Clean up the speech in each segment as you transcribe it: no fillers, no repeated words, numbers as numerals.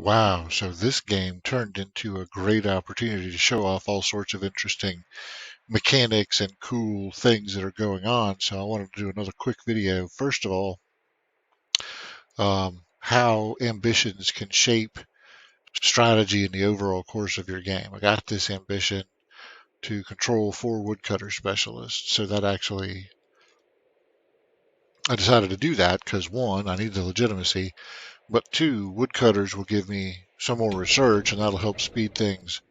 Wow, so this game turned into a great opportunity to show off all sorts of interesting mechanics and cool things that are going on. So I wanted to do another quick video. First of all, how ambitions can shape strategy in the overall course of your game. I got this ambition to control 4 woodcutter specialists. So that actually, I decided to do that because one, I need the legitimacy, but two, woodcutters will give me some more research and that'll help speed things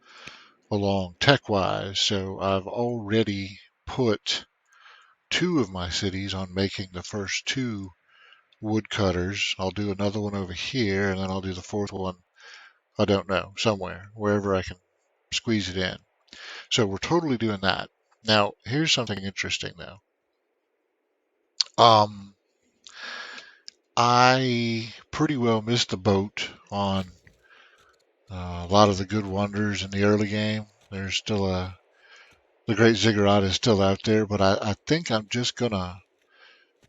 along tech wise. So I've already put 2 of my cities on making the first 2 woodcutters. I'll do another one over here and then I'll do the fourth one. I don't know, somewhere, wherever I can squeeze it in. So we're totally doing that. Now, here's something interesting though. Um, I pretty well missed the boat on a lot of the good wonders in the early game. There's still the Great Ziggurat is still out there, but I think I'm just gonna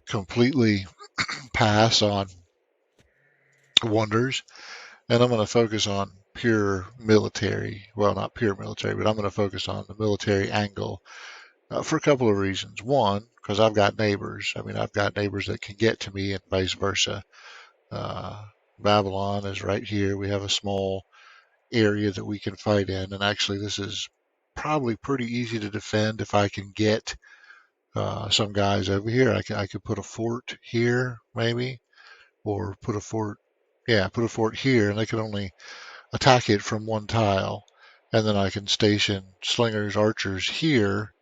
completely pass on wonders, and I'm gonna focus on pure military. Well, not pure military, but I'm gonna focus on the military angle for a couple of reasons. One, because I've got neighbors. I mean, I've got neighbors that can get to me, and vice versa. Uh, Babylon is right here. We have a small area that we can fight in. And actually, this is probably pretty easy to defend if I can get some guys over here. I could put a fort here, maybe, or put a fort, yeah, put a fort here, and they can only attack it from one tile. And then I can station slingers, archers here,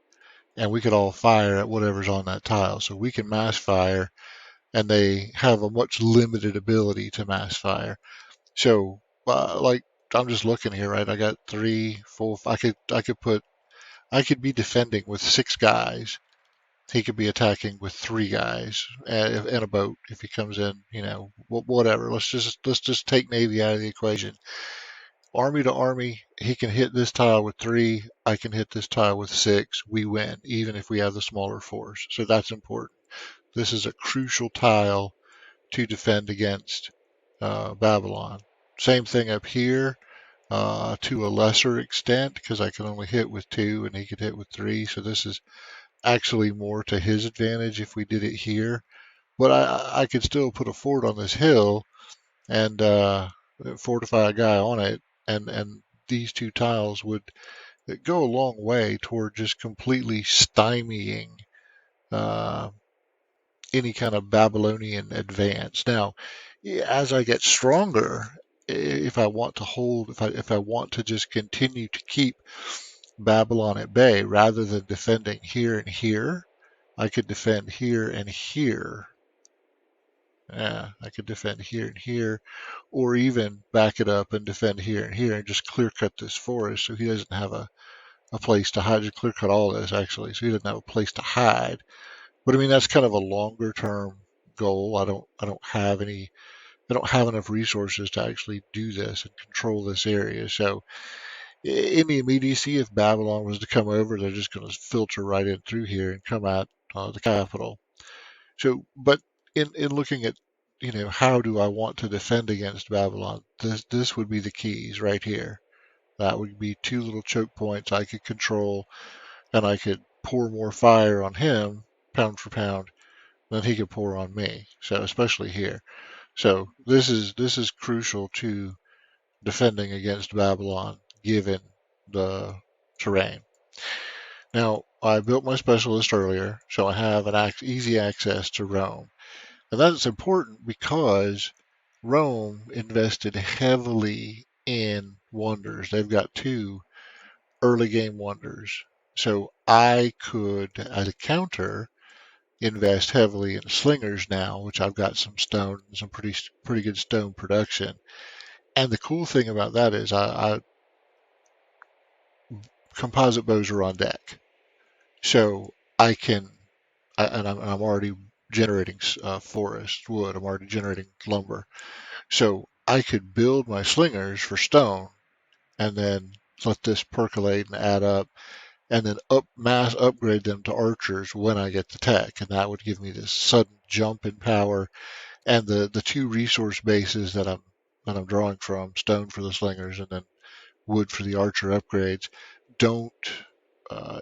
and we could all fire at whatever's on that tile. So we can mass fire, and they have a much limited ability to mass fire. So, like, I'm just looking here, right? I got 3, 4. I could be defending with 6 guys. He could be attacking with 3 guys and a boat if he comes in. Whatever. Let's just take Navy out of the equation. Army to army, he can hit this tile with 3. I can hit this tile with 6. We win, even if we have the smaller force. So that's important. This is a crucial tile to defend against Babylon. Same thing up here to a lesser extent because I can only hit with 2 and he could hit with 3. So this is actually more to his advantage if we did it here. But I could still put a fort on this hill and fortify a guy on it, and these 2 tiles would go a long way toward just completely stymieing uh, any kind of Babylonian advance. Now, as I get stronger, if I want to hold, if I want to just continue to keep Babylon at bay rather than defending here and here, I could defend here and here. Yeah, I could defend here and here, or even back it up and defend here and here and just clear cut this forest so he doesn't have a place to hide. Just clear cut all this actually, so he doesn't have a place to hide. But I mean that's kind of a longer term goal. I don't have enough resources to actually do this and control this area. So in the immediacy, if Babylon was to come over, they're just going to filter right in through here and come at the capital. So, but in looking at how do I want to defend against Babylon, this would be the keys right here. That would be 2 little choke points I could control, and I could pour more fire on him, pound for pound, than he could pour on me. So especially here. So this is crucial to defending against Babylon, given the terrain. Now, I built my specialist earlier, so I have easy access to Rome. And that's important because Rome invested heavily in wonders. They've got 2 early game wonders. So I could, as a counter, invest heavily in slingers now, which I've got some stone, some pretty good stone production. And the cool thing about that is I composite bows are on deck, so I can, and I'm already generating forest wood. I'm already generating lumber, so I could build my slingers for stone, and then let this percolate and add up, and then mass upgrade them to archers when I get the tech, and that would give me this sudden jump in power. And the 2 resource bases that I'm that I'm drawing from, stone for the slingers, and then wood for the archer upgrades, don't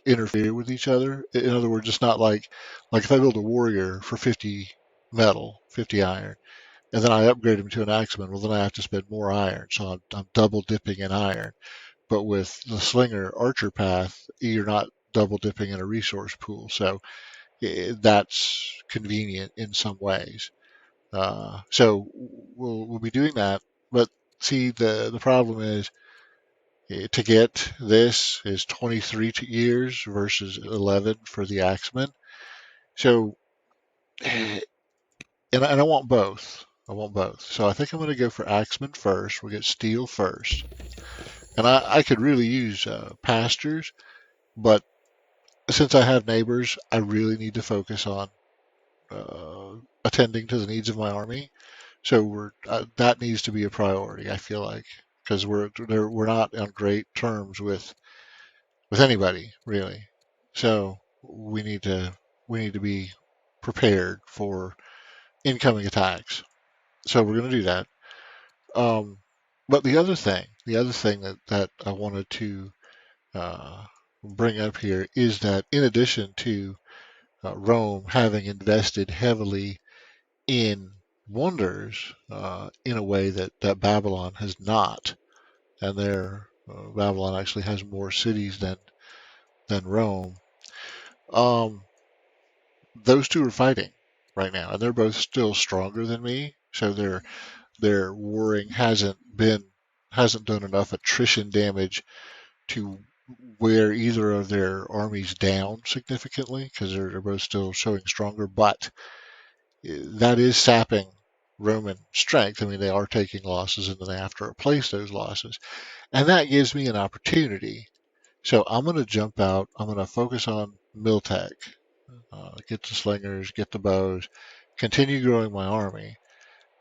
interfere with each other. In other words, it's not like if I build a warrior for 50 metal, 50 iron, and then I upgrade him to an axeman, well, then I have to spend more iron. So I'm double dipping in iron. But with the slinger archer path, you're not double dipping in a resource pool. So that's convenient in some ways. So we'll be doing that. But see, the problem is to get this is 23 years versus 11 for the Axeman. So, and I want both. I want both. So I think I'm going to go for Axeman first. We'll get steel first. And I could really use pastures, but since I have neighbors, I really need to focus on uh, attending to the needs of my army. So that needs to be a priority. I feel like because we're not on great terms with anybody really. So we need to be prepared for incoming attacks. So we're going to do that. Um, but the other thing that I wanted to uh, bring up here is that in addition to Rome having invested heavily in wonders in a way that Babylon has not, and Babylon actually has more cities than Rome. Um, those two are fighting right now, and they're both still stronger than me. So their warring hasn't done enough attrition damage to wear either of their armies down significantly because they're both still showing stronger. But that is sapping Roman strength. I mean, they are taking losses, and then they have to replace those losses, and that gives me an opportunity. So I'm going to jump out. I'm going to focus on Miltech. Get the slingers, get the bows, continue growing my army.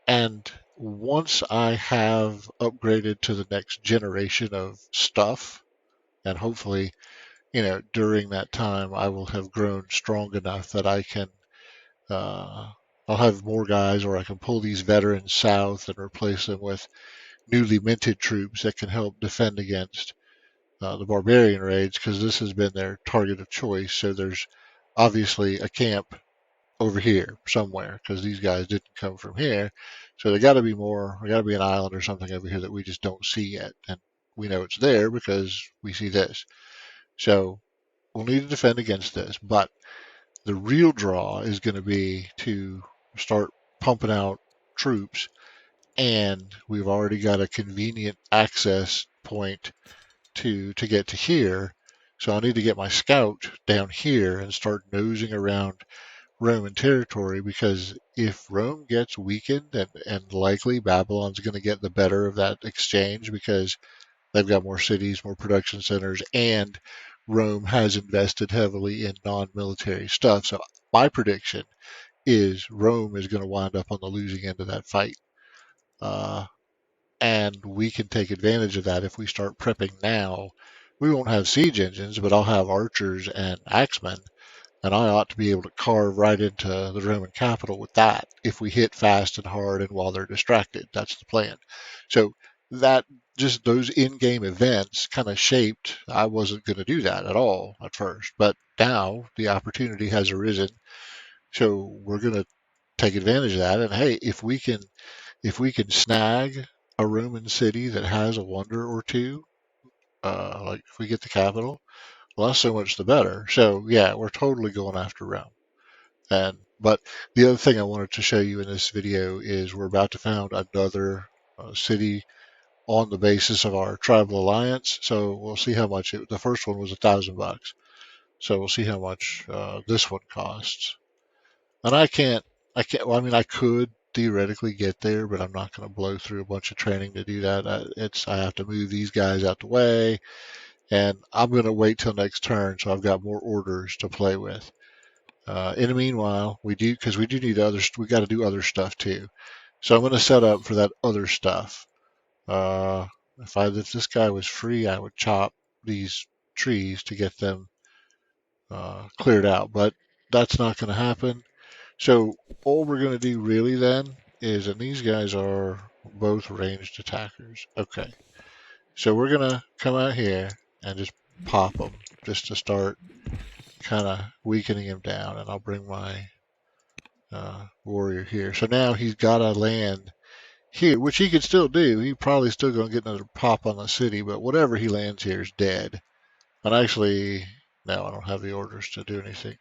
And once I have upgraded to the next generation of stuff, and hopefully, during that time, I will have grown strong enough that uh, I'll have more guys, or I can pull these veterans south and replace them with newly minted troops that can help defend against the barbarian raids, because this has been their target of choice. So there's obviously a camp over here somewhere because these guys didn't come from here. So there got to be more. There got to be an island or something over here that we just don't see yet, and we know it's there because we see this. So we'll need to defend against this, but the real draw is going to be to start pumping out troops, and we've already got a convenient access point to get to here. So I need to get my scout down here and start nosing around Roman territory, because if Rome gets weakened, and likely Babylon's going to get the better of that exchange because they've got more cities, more production centers, and Rome has invested heavily in non military stuff. So my prediction is Rome is going to wind up on the losing end of that fight. Uh, and we can take advantage of that if we start prepping now. We won't have siege engines, but I'll have archers and axemen, and I ought to be able to carve right into the Roman capital with that if we hit fast and hard and while they're distracted. That's the plan. So that just those in-game events kind of shaped. I wasn't going to do that at all at first, but now the opportunity has arisen. So we're going to take advantage of that. And hey, if we can snag a Roman city that has a wonder or two, like if we get the capital, well, that's so much the better. So yeah, we're totally going after Rome. But the other thing I wanted to show you in this video is we're about to found another city on the basis of our tribal alliance. So we'll see how much the first one was $1,000. So we'll see how much this one costs. And I can't. Well, I mean, I could theoretically get there, but I'm not going to blow through a bunch of training to do that. I have to move these guys out the way, and I'm going to wait till next turn so I've got more orders to play with. In the meanwhile, because we do need we got to do other stuff too. So I'm going to set up for that other stuff. Uh, if this guy was free, I would chop these trees to get them cleared out, but that's not going to happen. So all we're going to do really then is, and these guys are both ranged attackers. Okay, so we're gonna come out here and just pop him just to start kind of weakening him down. And I'll bring my warrior here. So now he's got to land here, which he could still do. He's probably still going to get another pop on the city, but whatever he lands here is dead. And actually, no, I don't have the orders to do anything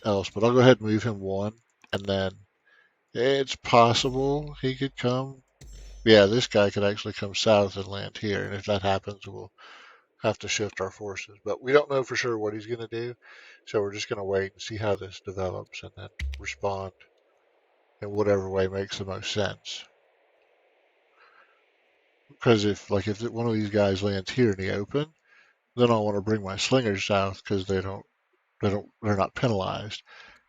else, but I'll go ahead and move him one, and then it's possible he could come. Yeah, this guy could actually come south and land here, and if that happens, we'll have to shift our forces. But we don't know for sure what he's going to do, so we're just going to wait and see how this develops, and then respond in whatever way makes the most sense. Because if one of these guys lands here in the open, then I'll want to bring my slingers south because they're not penalized.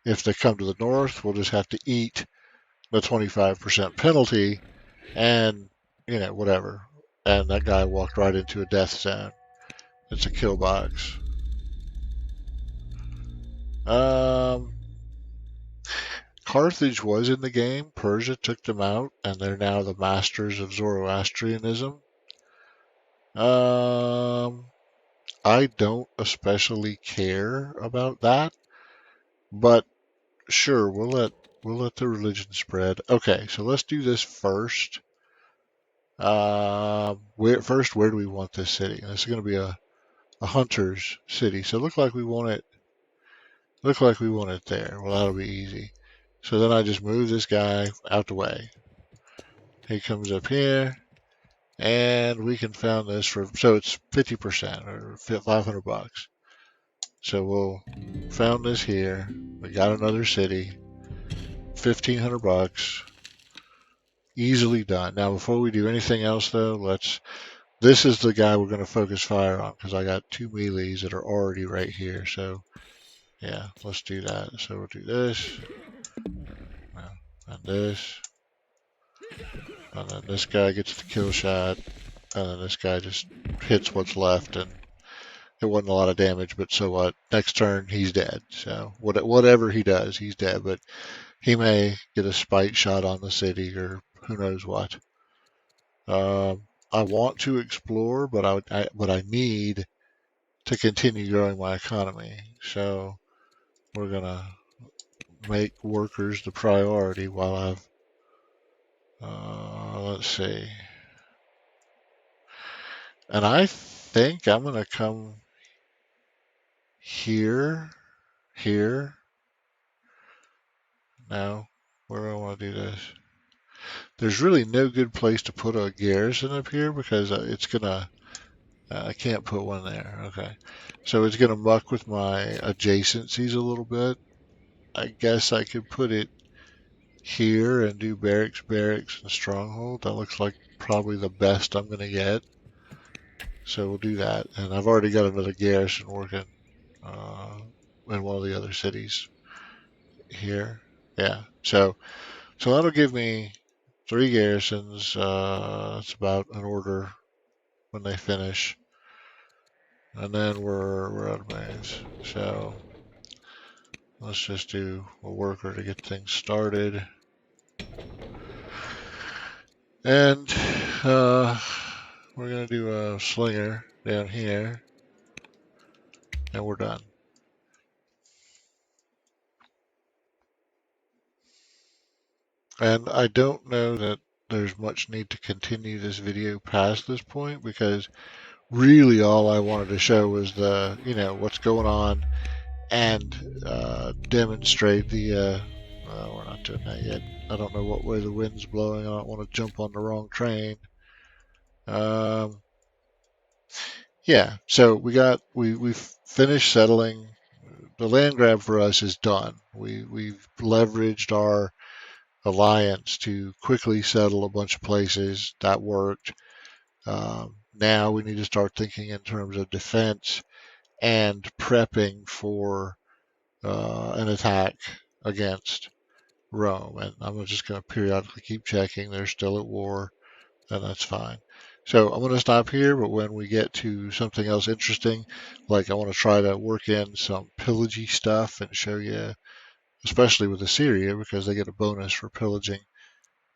If they come to the north, we'll just have to eat the 25% penalty and whatever. And that guy walked right into a death zone. It's a kill box. Um, Carthage was in the game. Persia took them out, and they're now the masters of Zoroastrianism. I don't especially care about that, but sure, we'll let the religion spread. Okay, so let's do this first. Where do we want this city? And this is going to be a hunter's city, so look like we want it. Look like we want it there. Well, that'll be easy. So then I just move this guy out the way. He comes up here, and we can found this for so it's 50% or $500. So we'll found this here. We got another city. $1,500. Easily done. Now, before we do anything else, though, this is the guy we're going to focus fire on because I got two melees that are already right here. So, yeah, let's do that. So we'll do this, and this, and then this guy gets the kill shot, and then this guy just hits what's left, and it wasn't a lot of damage, but so what? Next turn, he's dead. So, whatever he does, he's dead, but he may get a spite shot on the city or who knows what. I want to explore, but I need to continue growing my economy. So we're gonna make workers the priority while let's see. And I think I'm gonna come here. Now, where do I want to do this? There's really no good place to put a garrison up here because it's gonna. I can't put one there. Okay. So it's going to muck with my adjacencies a little bit. I guess I could put it here and do barracks, and stronghold. That looks like probably the best I'm going to get. So we'll do that. And I've already got another garrison working uh, in one of the other cities here. Yeah. So that'll give me 3 garrisons. It's about an order when they finish. And then we're out of maze. So let's just do a worker to get things started. And we're going to do a slinger down here. And we're done. And I don't know that there's much need to continue this video past this point because really all I wanted to show was what's going on and demonstrate the we're not doing that yet. I don't know what way the wind's blowing. I don't want to jump on the wrong train. Yeah, so we've finished settling. The land grab for us is done. We've leveraged our alliance to quickly settle a bunch of places. That worked. Now we need to start thinking in terms of defense and prepping for an attack against Rome. And I'm just going to periodically keep checking. They're still at war, and that's fine. So I'm going to stop here, but when we get to something else interesting, like I want to try to work in some pillagey stuff and show you, especially with Assyria, because they get a bonus for pillaging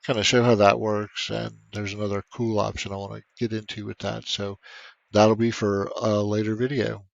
kind of show how that works. And there's another cool option I want to get into with that. So that'll be for a later video.